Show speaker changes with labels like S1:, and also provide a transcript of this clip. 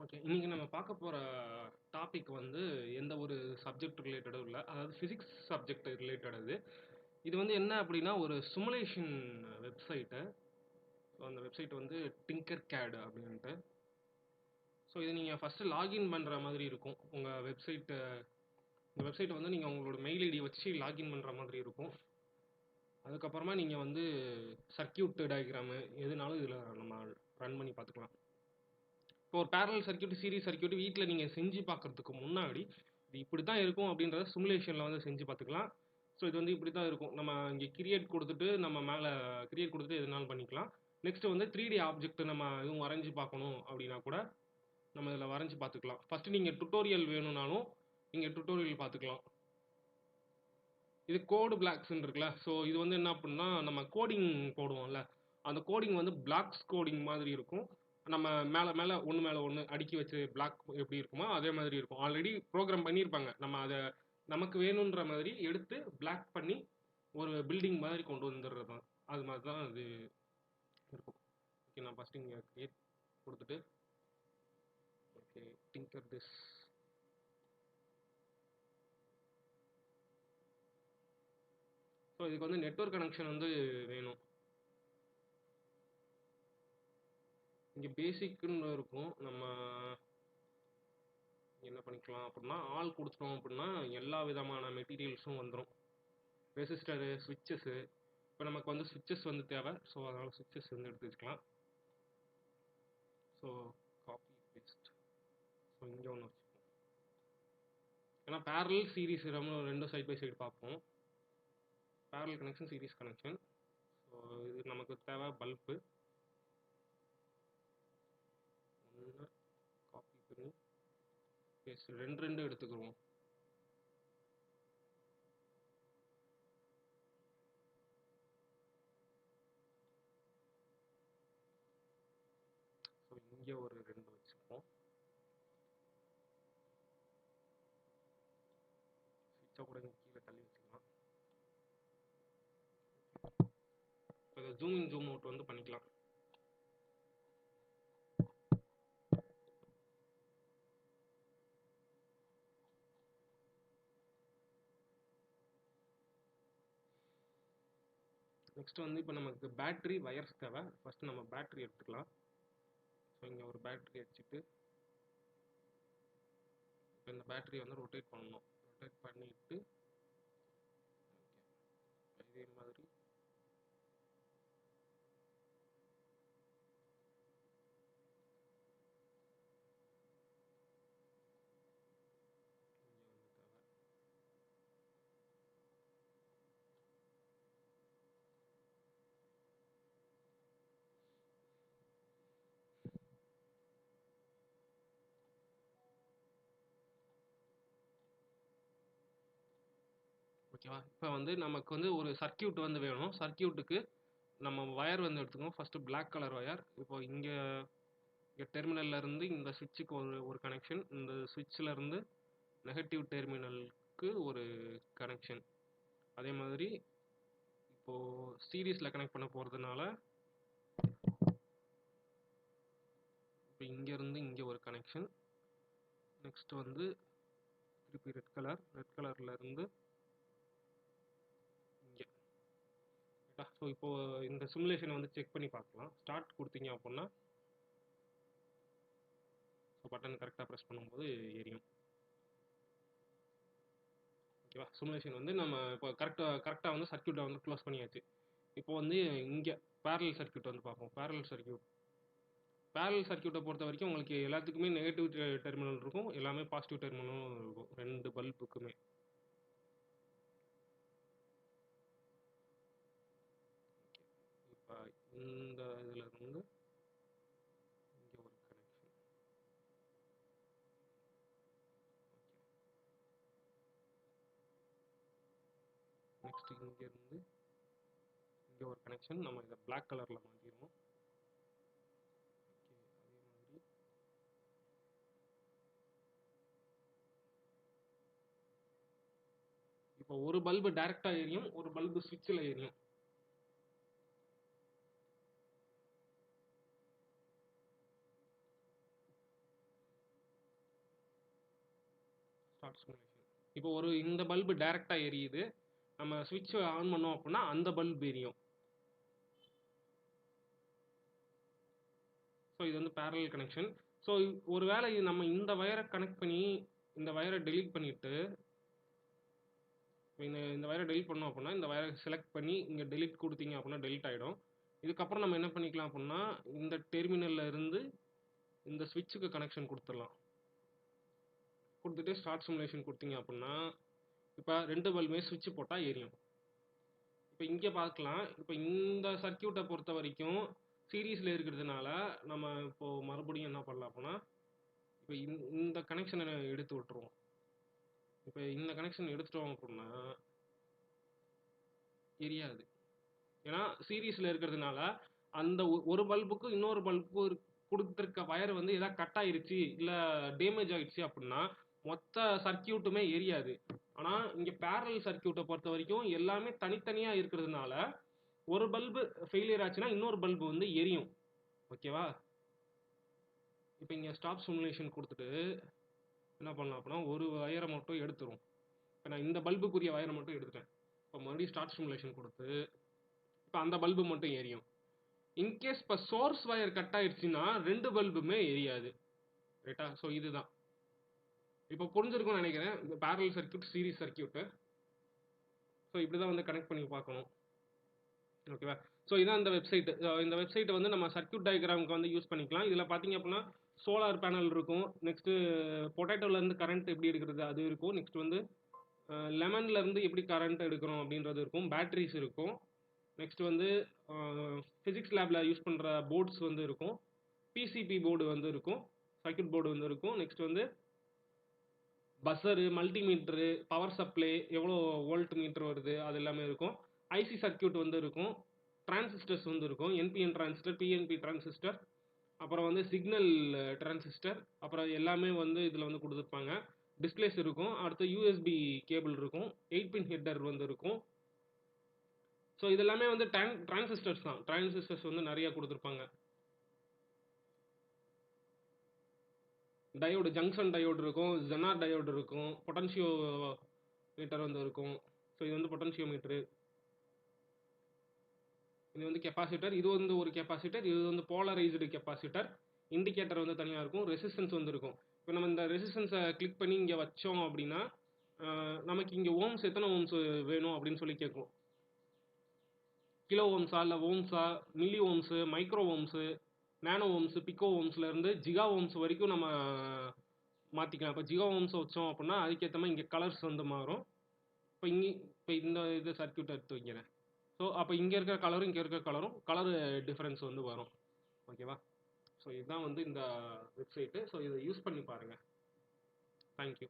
S1: Okay. இன்னைக்கு நம்ம பார்க்க போற டாபிக் வந்து எந்த ஒரு சப்ஜெக்ட் ரிலேட்டடும் இல்ல. அதாவது பிசிக்ஸ் சப்ஜெக்ட் ரிலேட்டட் இது. இது வந்து என்ன அப்படின்னா ஒரு சிமுலேஷன் வெப்சைட்டு. ஸோ அந்த வெப்சைட் வந்து Tinkercad அப்படின்ட்டு. ஸோ இது நீங்கள் ஃபஸ்ட்டு லாகின் பண்ணுற மாதிரி இருக்கும். உங்கள் வெப்சைட்டு இந்த வெப்சைட்டை வந்து நீங்கள் உங்களோட மெயில் ஐடி வச்சு லாகின் பண்ணுற மாதிரி இருக்கும். அதுக்கப்புறமா நீங்கள் வந்து சர்க்கியூட் டயக்ராமு எதுனாலும் இதில் நம்ம ரன் பண்ணி பார்த்துக்கலாம். இப்போ ஒரு பேரலல் சர்க்கியூட் சீரிஸ் சர்க்கியூட் வீட்டில் நீங்கள் செஞ்சு பார்க்கறதுக்கு முன்னாடி இது இப்படி தான் இருக்கும் அப்படின்றத சிமுலேஷனில் வந்து செஞ்சு பார்த்துக்கலாம். ஸோ இது வந்து இப்படி தான் இருக்கும். நம்ம இங்கே கிரியேட் கொடுத்துட்டு நம்ம மேலே கிரியேட் கொடுத்துட்டு எதுனாலும் பண்ணிக்கலாம். நெக்ஸ்ட் வந்து 3D ஆப்ஜெக்ட் நம்ம எதுவும் வரைஞ்சி பார்க்கணும் அப்படின்னா கூட நம்ம இதில் வரைஞ்சி பார்த்துக்கலாம். ஃபஸ்ட்டு நீங்கள் டுட்டோரியல் வேணும்னாலும் நீங்கள் டுட்டோரியல் பார்த்துக்கலாம். இது கோடு பிளாக்ஸ்ன்னு இருக்குல்ல. ஸோ இது வந்து என்ன அப்படின்னா நம்ம கோடிங் போடுவோம்ல, அந்த கோடிங் வந்து பிளாக்ஸ் கோடிங் மாதிரி இருக்கும். நம்ம மேலே மேலே ஒன்று மேலே ஒன்று அடுக்கி வச்சு பிளாக் எப்படி இருக்குமோ அதே மாதிரி இருக்கும். ஆல்ரெடி ப்ரோக்ராம் பண்ணியிருப்பாங்க. நம்ம அதை நமக்கு வேணுன்ற மாதிரி எடுத்து பிளாக் பண்ணி ஒரு பில்டிங் மாதிரி கொண்டு வந்துடுறது தான். அது மாதிரி தான் இது இருக்கும். ஓகே, நான் ஃபஸ்ட்டு இங்கே கிரியேட் கொடுத்துட்டு ஓகே டிங்கர் திஸ். ஸோ இதுக்கு வந்து நெட்வொர்க் கனெக்ஷன் வந்து வேணும். இங்கே பேசிக்னு இருக்கும். நம்ம என்ன பண்ணிக்கலாம் அப்படின்னா ஆல் கொடுத்துட்டோம் அப்படின்னா எல்லா விதமான மெட்டீரியல்ஸும் வந்துடும். ரெசிஸ்டரு, ஸ்விட்சஸ்ஸு. இப்போ நமக்கு வந்து ஸ்விட்சஸ் வந்து தேவை. ஸோ அதனால் ஸ்விட்சஸ் வந்து எடுத்து வச்சுக்கலாம். So copy paste. ஸோ இங்கே ஒன்று வச்சுப்போம். ஏன்னா பேரல் சீரிஸ் ரெண்டும் சைட் பை சைடு பார்ப்போம். Barrel connection, series connection. So இது நமக்கு தேவை பல்பு. ஒன்று காப்பி பண்ணி பேஸ்ட் ரெண்டு எடுத்துக்கிறோம். ஸோ இங்கே ஒரு 2 வச்சுப்போம். ஸ்விட்சை கூட கீழே தள்ளி வச்சுக்கலாம். இப்போ இதை ஜூம் இன் ஜூம் அவுட் வந்து பண்ணிக்கலாம். நெக்ஸ்ட் வந்து இப்போ நமக்கு பேட்டரி வயர்ஸ் தேவை. ஃபஸ்ட்டு நம்ம பேட்டரி எடுத்துக்கலாம். ஸோ இங்கே ஒரு பேட்டரி வச்சுட்டு இப்போ இந்த பேட்டரியை வந்து ரொட்டேட் பண்ணணும். ரொட்டேட் பண்ணிவிட்டு இதே மாதிரி இங்கே வந்து தேவை. ஓகேவா? இப்போ வந்து நமக்கு வந்து ஒரு சர்க்கியூட் வந்து வேணும். சர்க்கியூட்டுக்கு நம்ம வயர் வந்து எடுத்துக்கோம். First black colour wire. இப்போ இங்கே டெர்மினல்ல இருந்து இந்த சுவிட்சுக்கு ஒரு கனெக்ஷன், இந்த சுவிட்சில் இருந்து நெகட்டிவ் டெர்மினலுக்கு ஒரு கனெக்ஷன். அதே மாதிரி இப்போது சீரீஸில் கனெக்ட் பண்ண போகிறதுனால இப்போ இங்கேருந்து இங்கே ஒரு கனெக்ஷன். நெக்ஸ்ட் வந்து திருப்பி ரெட் கலரில் இருந்து இங்கே. ஸோ இப்போது இந்த சிமுலேஷனை வந்து செக் பண்ணி பார்க்கலாம். ஸ்டார்ட் கொடுத்தீங்க அப்படின்னா ஸோ பட்டன் கரெக்டாக ப்ரெஸ் பண்ணும்போது எரியும். ஓகேவா? சிமுலேஷன் வந்து நம்ம இப்போ கரெக்டாக வந்து சர்க்கியூட்டை வந்து க்ளோஸ் பண்ணியாச்சு. இப்போ வந்து இங்கே பேரலல் சர்க்கியூட் வந்து பார்ப்போம். பேரலல் சர்க்கியூட்டை பொறுத்த வரைக்கும் உங்களுக்கு எல்லாத்துக்குமே நெகட்டிவ் டெர்மினல் இருக்கும், எல்லாமே பாசிட்டிவ் டெர்மினலும் இருக்கும், 2 பல்புக்குமே. இப்போ இந்த இதில் இருந்து இங்கே ஒரு கனெக்ஷன். நெக்ஸ்ட் இங்கேருந்து இங்கே ஒரு கனெக்ஷன். நம்ம இதை பிளாக் கலரில் மாற்றிடுவோம். ஓகே, அதே மாதிரி இப்போ ஒரு பல்பு டைரெக்டாக எரியும், ஒரு பல்பு சுவிட்சில் எரியும். Start simulation. இப்போ இந்த பல்பு டைரெக்டாக எரியுது, நம்ம ஸ்விட்ச் ஆன் பண்ணோம் அப்படின்னா அந்த பல்ப் எரியும். ஸோ இது வந்து பேரலல் கனெக்ஷன். ஸோ ஒருவேளை நம்ம இந்த வயரை கனெக்ட் பண்ணி இந்த வயரை டெலீட் பண்ணிவிட்டு இந்த வயரை டெலிட் பண்ணோம் அப்படின்னா இந்த வயரை செலக்ட் பண்ணி இங்கே டெலிட் கொடுத்தீங்க அப்படின்னா டெலிட் ஆகிடும். இதுக்கப்புறம் நம்ம என்ன பண்ணிக்கலாம் அப்படின்னா இந்த டெர்மினலில் இருந்து இந்த ஸ்விட்சுக்கு கனெக்ஷன் கொடுத்துடலாம். கொடுத்துட்டு ஸ்டார்ட் சிமுலேஷன் கொடுத்தீங்க அப்படின்னா இப்போ 2 பல்புமே ஸ்விட்ச் போட்டால் எரியும். இப்போ இங்கே பார்க்கலாம். இப்போ இந்த சர்க்கியூட்டை பொறுத்த வரைக்கும் சீரீஸில் இருக்கிறதுனால நம்ம இப்போது மறுபடியும் என்ன பண்ணலாம் அப்படின்னா இப்போ இந்த கனெக்ஷனை எடுத்து விட்டுருவோம். இப்போ இந்த கனெக்ஷன் எடுத்துட்டோம் அப்படின்னா எரியாது. ஏன்னா சீரீஸில் இருக்கிறதுனால அந்த ஒரு பல்புக்கு இன்னொரு பல்புக்கு கொடுத்துருக்க வயர் வந்து எதாவது கட் ஆயிருச்சு இல்லை டேமேஜ் ஆகிடுச்சு அப்படின்னா மொத்த சர்க்கியூட்டுமே எரியாது. ஆனால் இங்கே பேரலல் சர்க்கியூட்டை பொறுத்த வரைக்கும் எல்லாமே தனித்தனியாக இருக்கிறதுனால ஒரு பல்பு ஃபெயிலியர் ஆச்சுன்னா இன்னொரு பல்பு வந்து எரியும். ஓகேவா? இப்போ இங்கே ஸ்டாப் சிமுலேஷன் கொடுத்துட்டு என்ன பண்ணலாம் அப்படின்னா ஒரு வயரை மட்டும் எடுத்துரும். இப்போ நான் இந்த பல்புக்குரிய வயரை மட்டும் எடுத்துட்டேன். இப்போ மறுபடியும் ஸ்டார்ட் சிமுலேஷன் கொடுத்து இப்போ அந்த பல்பு மட்டும் எரியும். இன்கேஸ் இப்போ சோர்ஸ் வயர் கட் ஆயிடுச்சுன்னா 2 பல்புமே எரியாது. ரைட்டா? ஸோ இதுதான் இப்போ புரிஞ்சிருக்கும்னு நினைக்கிறேன். இந்த parallel circuit, series circuit. So இப்படி தான் வந்து கனெக்ட் பண்ணி பார்க்கணும். ஓகேவா? ஸோ இதான் இந்த வெப்சைட்டு. இந்த வெப்சைட்டை வந்து நம்ம சர்க்கியூட் டயக்ராமுக்கு வந்து யூஸ் பண்ணிக்கலாம். இதில் பார்த்தீங்க அப்படின்னா சோலார் பேனல் இருக்கும். நெக்ஸ்ட்டு பொட்டேட்டோலேருந்து கரண்ட் எப்படி எடுக்கிறது அது இருக்கும். நெக்ஸ்ட் வந்து லெமன்லேருந்து எப்படி கரண்ட் எடுக்கிறோம் அப்படின்றது இருக்கும். பேட்டரிஸ் இருக்கும். நெக்ஸ்ட் வந்து ஃபிசிக்ஸ் லேபில் யூஸ் பண்ணுற போர்ட்ஸ் வந்து இருக்கும். பிசிபி போர்டு வந்து இருக்கும். சர்க்கியூட் போர்டு வந்து இருக்கும். நெக்ஸ்ட் வந்து பஸ்ஸரு, மல்டிமீட்ரு, பவர் சப்ளை, எவ்வளோ வோல்ட் மீட்டர் வருது அது எல்லாமே இருக்கும். ஐசி சர்க்கியூட் வந்து இருக்கும். டிரான்சிஸ்டர்ஸ் வந்து இருக்கும். என்பிஎன் டிரான்சிஸ்டர், பிஎன்பி டிரான்சிஸ்டர், அப்புறம் வந்து சிக்னல் டிரான்சிஸ்டர், அப்புறம் எல்லாமே வந்து இதில் வந்து கொடுத்துருப்பாங்க. டிஸ்பிளேஸ் இருக்கும். அடுத்து யூஎஸ்பி கேபிள் இருக்கும். 8 பின் ஹெட்டர் வந்து இருக்கும். ஸோ இதெல்லாமே வந்து டிரான்சிஸ்டர்ஸ் தான். டிரான்சிஸ்டர்ஸ் வந்து நிறைய கொடுத்துருப்பாங்க. டயோடு, ஜங்ஷன் டயோடு இருக்கும். ஜெனார் டயோடு இருக்கும். பொட்டன்ஷியோ மீட்டர் வந்து இருக்கும். ஸோ இது வந்து பொட்டன்ஷியோ மீட்ரு. இது வந்து கெப்பாசிட்டர். இது வந்து ஒரு கெப்பாசிட்டர். இது வந்து போலரைஸ்டு கெப்பாசிட்டர். இண்டிகேட்டர் வந்து தனியாக இருக்கும். ரெசிஸ்டன்ஸ் வந்து இருக்கும். இப்போ நம்ம இந்த ரெசிஸ்டன்ஸை கிளிக் பண்ணி இங்கே வச்சோம் அப்படின்னா நமக்கு இங்கே ஓம்ஸ் எத்தனை ஓம்ஸ் வேணும் அப்படின்னு சொல்லி கேட்கும். கிலோ ஓம்ஸா இல்லை ஓம்ஸா, மில்லி ஓம்ஸு, மைக்ரோ ஓம்ஸு, நானோ ஓம்ஸு, பிக்கோ ஓம்ஸ்லேருந்து ஜிகா ஓம்ஸ் வரைக்கும் நம்ம மாற்றிக்கலாம். இப்போ ஜிகா ஓம்ஸ் வச்சோம் அப்படின்னா அதுக்கேற்ற மாதிரி இங்கே கலர்ஸ் வந்து மாறும். இப்போ இந்த இது சர்க்கியூட் எடுத்து வைக்கிறேன். ஸோ அப்போ இங்கே இருக்கிற கலரும் இங்கே இருக்கிற கலர் டிஃப்ரென்ஸ் வந்து வரும். ஓகேவா? ஸோ இதுதான் வந்து இந்த வெப்சைட்டு. ஸோ இதை யூஸ் பண்ணி பாருங்கள். தேங்க்யூ.